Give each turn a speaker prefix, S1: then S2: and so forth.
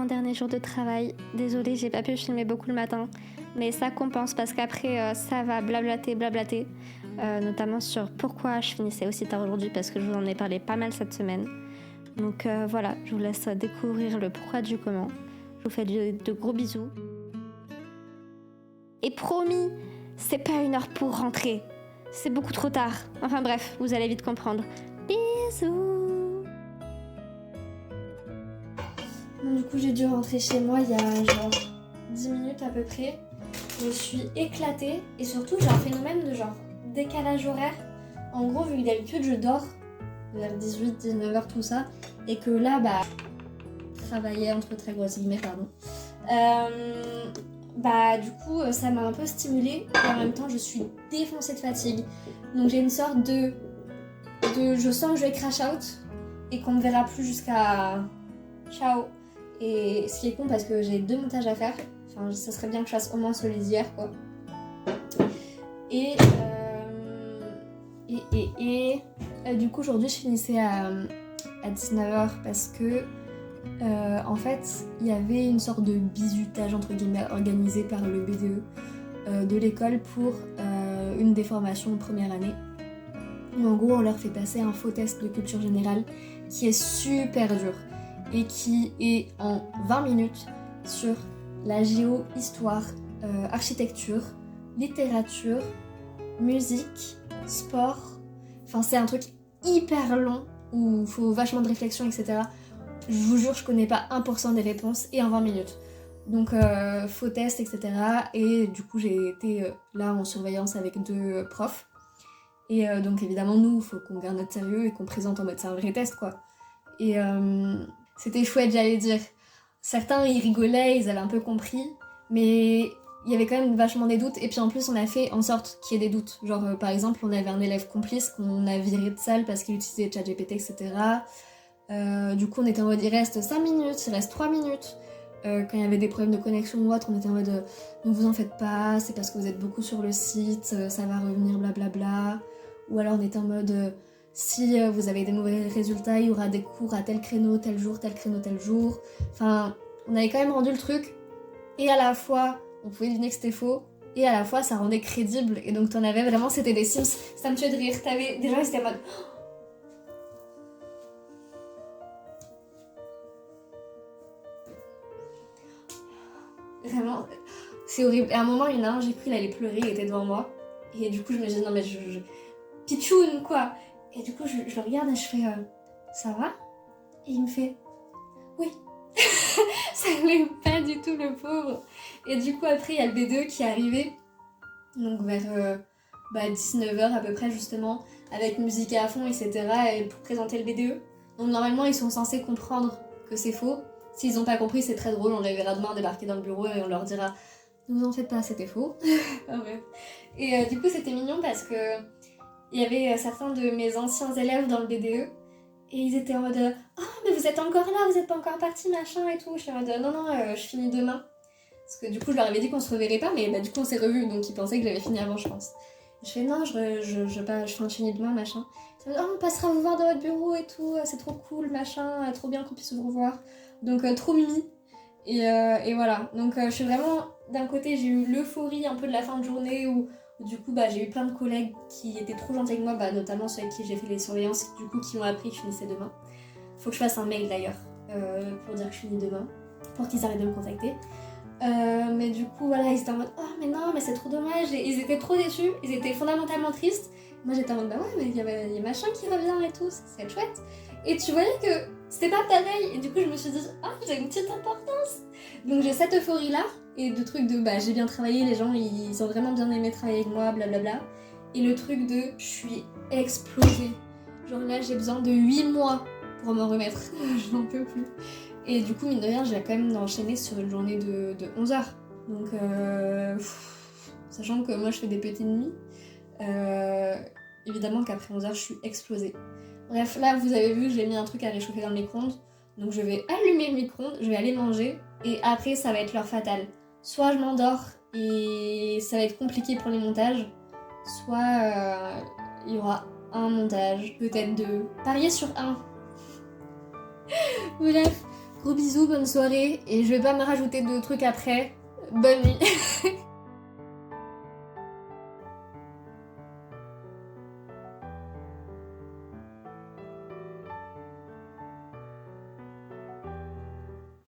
S1: avant-dernier jour de travail. Désolée, j'ai pas pu filmer beaucoup le matin, mais ça compense parce qu'après ça va blablater, notamment sur pourquoi je finissais aussi tard aujourd'hui parce que je vous en ai parlé pas mal cette semaine. Donc voilà, je vous laisse découvrir le pourquoi du comment. Je vous fais de gros bisous. Et promis, c'est pas une heure pour rentrer. C'est beaucoup trop tard. Enfin bref, vous allez vite comprendre. Bisous. Bon, du coup, j'ai dû rentrer chez moi il y a genre 10 minutes à peu près. Je suis éclatée et surtout j'ai un phénomène de genre décalage horaire. En gros, vu que d'habitude je dors vers 18-19h tout ça et que là, travailler entre très grosses guillemets, pardon. Du coup, ça m'a un peu stimulée et en même temps, je suis défoncée de fatigue. Donc j'ai une sorte de je sens que je vais crash out et qu'on me verra plus jusqu'à ciao. Et ce qui est con parce que j'ai 2 montages à faire. Enfin, ça serait bien que je fasse au moins celui d'hier, quoi. Et du coup, aujourd'hui, je finissais à 19h parce que en fait, il y avait une sorte de bizutage entre guillemets organisé par le BDE de l'école pour une des formations de première année. Où en gros, on leur fait passer un faux test de culture générale qui est super dur et qui est en 20 minutes sur la géo, histoire, architecture, littérature, musique, sport. Enfin, c'est un truc hyper long où il faut vachement de réflexion, etc. Je vous jure, je connais pas 1% des réponses et en 20 minutes. Donc, faux test, etc. Et du coup, j'ai été là en surveillance avec 2 profs. Et donc, évidemment, nous, il faut qu'on garde notre sérieux et qu'on présente en mode c'est un vrai test, quoi. Et c'était chouette, j'allais dire. Certains, ils rigolaient, ils avaient un peu compris, mais il y avait quand même vachement des doutes. Et puis en plus, on a fait en sorte qu'il y ait des doutes. Genre, par exemple, on avait un élève complice qu'on a viré de salle parce qu'il utilisait ChatGPT, etc. Du coup, on était en mode, il reste 5 minutes, il reste 3 minutes. Quand il y avait des problèmes de connexion ou autre, on était en mode, ne vous en faites pas, c'est parce que vous êtes beaucoup sur le site, ça va revenir, blablabla. Ou alors on était en mode... si vous avez des mauvais résultats, il y aura des cours à tel créneau, tel jour, tel créneau, tel jour. Enfin, on avait quand même rendu le truc. Et à la fois, on pouvait deviner que c'était faux. Et à la fois, ça rendait crédible. Et donc, t'en avais vraiment, c'était des Sims. Ça me tuait de rire. T'avais des gens, ils étaient en mode... Vraiment, c'est horrible. Et à un moment, il y en a un, j'ai cru qu'il allait pleurer, il était devant moi. Et du coup, je me dis, non mais Pichoun, quoi. Et du coup, je le regarde et je fais, ça va? Et il me fait, oui. Ça allait pas du tout, le pauvre. Et du coup, après, il y a le B2 qui est arrivé. Donc vers 19h à peu près, justement, avec musique à fond, etc. Et pour présenter le BDE. Donc normalement, ils sont censés comprendre que c'est faux. S'ils n'ont pas compris, c'est très drôle. On les verra demain débarquer dans le bureau et on leur dira, ne vous en faites pas, c'était faux. Ah ouais. Et du coup, c'était mignon parce que il y avait certains de mes anciens élèves dans le BDE et ils étaient en mode « Oh, mais vous êtes encore là, vous êtes pas encore partis, machin et tout. » Je suis en mode « Non, je finis demain. » Parce que du coup, je leur avais dit qu'on se reverrait pas, mais du coup, on s'est revus, donc ils pensaient que j'avais fini avant, je pense. Je fais « Non, je finis demain, machin. » Ils disent « Oh, on passera vous voir dans votre bureau et tout, c'est trop cool, machin, trop bien qu'on puisse vous revoir. » Donc, trop mimi. Et voilà. Donc, je suis vraiment... D'un côté, j'ai eu l'euphorie un peu de la fin de journée où du coup, j'ai eu plein de collègues qui étaient trop gentils avec moi, notamment ceux avec qui j'ai fait les surveillances, du coup, qui m'ont appris que je finissais demain. Faut que je fasse un mail d'ailleurs pour dire que je finis demain, pour qu'ils arrêtent de me contacter. Mais du coup, voilà, ils étaient en mode « Oh, mais non, mais c'est trop dommage !» Et ils étaient trop déçus, ils étaient fondamentalement tristes. Moi, j'étais en mode « Bah ouais, mais il y a machin qui revient et tout, c'est chouette !» Et tu voyais que c'était pas pareil, et du coup, je me suis dit « Ah, j'ai une petite importance !» Donc j'ai cette euphorie-là, et de truc de j'ai bien travaillé, les gens ils ont vraiment bien aimé travailler avec moi, blablabla. Et le truc de je suis explosée. Genre là j'ai besoin de 8 mois pour m'en remettre. Je n'en peux plus. Et du coup mine de rien j'ai quand même enchaîné sur une journée de 11 heures. Donc sachant que moi je fais des petites nuits, évidemment qu'après 11 heures je suis explosée. Bref, là vous avez vu que j'ai mis un truc à réchauffer dans le micro-ondes. Donc je vais allumer le micro-ondes, je vais aller manger et après ça va être l'heure fatale. Soit je m'endors et ça va être compliqué pour les montages, soit il y aura un montage, peut-être 2. Parier sur 1. Bref, Gros bisous, bonne soirée, et je vais pas me rajouter de trucs après. Bonne nuit.